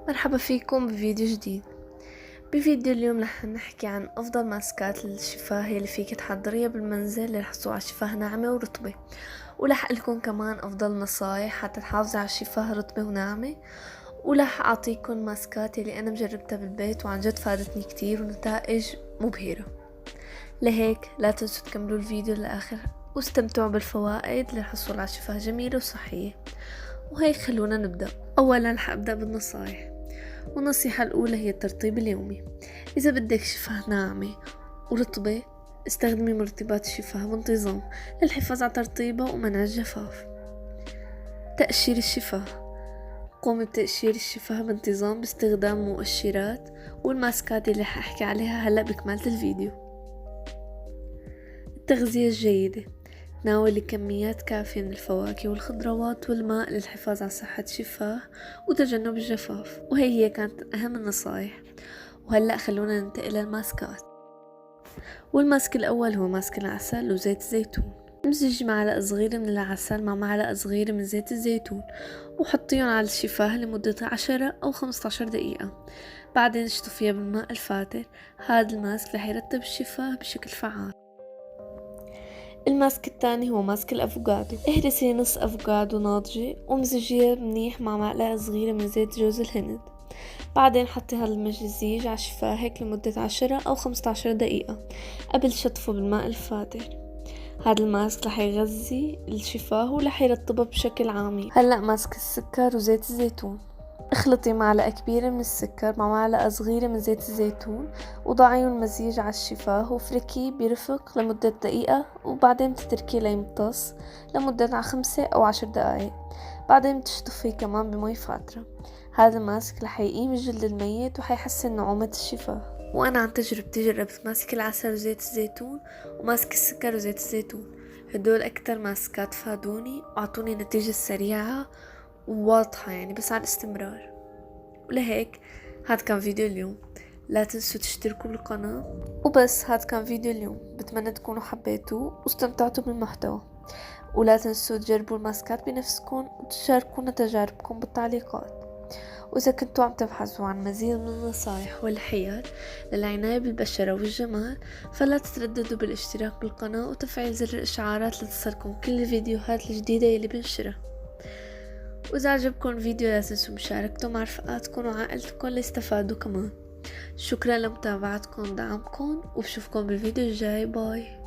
مرحبا فيكم بفيديو جديد. بفيديو اليوم رح نحكي عن افضل ماسكات للشفاه اللي فيك تحضريها بالمنزل للحصول على شفاه ناعمة ورطبة، ورح لكم كمان افضل نصايح حتى تحافظي على الشفاه رطبة وناعمة، ورح اعطيكم ماسكات اللي انا مجربتها بالبيت وعن جد فادتني كتير ونتائج مبهرة. لهيك لا تنسوا تكملوا الفيديو للآخر واستمتعوا بالفوائد للحصول على شفاه جميلة وصحية. وهيك خلونا نبدأ. اولا رح ابدأ بالنصايح، والنصيحة الأولى هي الترطيب اليومي. إذا بدك شفاه ناعمة ورطبة استخدمي مرطبات الشفاه بانتظام للحفاظ على ترطيبها ومنع الجفاف. تقشير الشفاه، قومي بتقشير الشفاه بانتظام باستخدام مؤشرات والماسكات اللي حاحكي عليها هلأ بكمالة الفيديو. التغذية الجيدة، تناولي كميات كافية من الفواكه والخضروات والماء للحفاظ على صحة الشفاه وتجنب الجفاف. وهي كانت أهم النصائح. وهلأ خلونا ننتقل للماسكات. والماسك الأول هو ماسك العسل وزيت الزيتون. امزجي معلقة صغيرة من العسل مع معلقة صغيرة من زيت الزيتون وحطيهم على الشفاه لمدة 10 أو 15 دقيقة، بعدين اشطفيها بالماء الفاتر. هذا الماسك رح يرطب الشفاه بشكل فعال. الماسك الثاني هو ماسك الأفوكادو. اهرسي نص أفوكادو ناضجة ومزجيها منيح مع معلقة صغيرة من زيت جوز الهند، بعدين حطي هذا المزيج على شفاهك لمدة 10 أو 15 دقيقة قبل شطفه بالماء الفاتر. هذا الماسك رح يغذي الشفاه ورح يرطبه بشكل عميق. هلأ ماسك السكر وزيت الزيتون. اخلطي معلقة كبيرة من السكر مع معلقة صغيرة من زيت الزيتون وضعيهم المزيج على الشفاه وفركيه برفق لمدة دقيقة، وبعدين تتركيه ليمتص لمدة 5 أو 10 دقايق، بعدين تشطفيه كمان بمي فاترة. هذا الماسك رح يقيم الجلد الميت وحيحسن نعومة الشفاه. وأنا عن تجربتي جربت ماسك العسل وزيت الزيتون وماسك السكر وزيت الزيتون. هدول أكتر ماسكات فادوني وعطوني نتيجة سريعة وواضحة، يعني بس على الاستمرار. ولهيك هاد كان فيديو اليوم. لا تنسوا تشتركوا بالقناة. وبس هاد كان فيديو اليوم، بتمنى تكونوا حبيتوه واستمتعتوا بالمحتوى. ولا تنسوا تجربوا الماسكات بنفسكم وتشاركونا تجاربكم بالتعليقات. وإذا كنتوا عم تبحثوا عن مزيد من النصائح والحيل للعناية بالبشرة والجمال، فلا تترددوا بالاشتراك بالقناة وتفعيل زر الإشعارات لتصلكم كل الفيديوهات الجديدة يلي بنشرها. وإذا عجبكم الفيديو لا تنسوا مشاركته مع رفقاتكم وعائلتكم ليستفادوا كمان. شكرا لمتابعتكم ودعمكم، وبشوفكم بالفيديو الجاي. باي.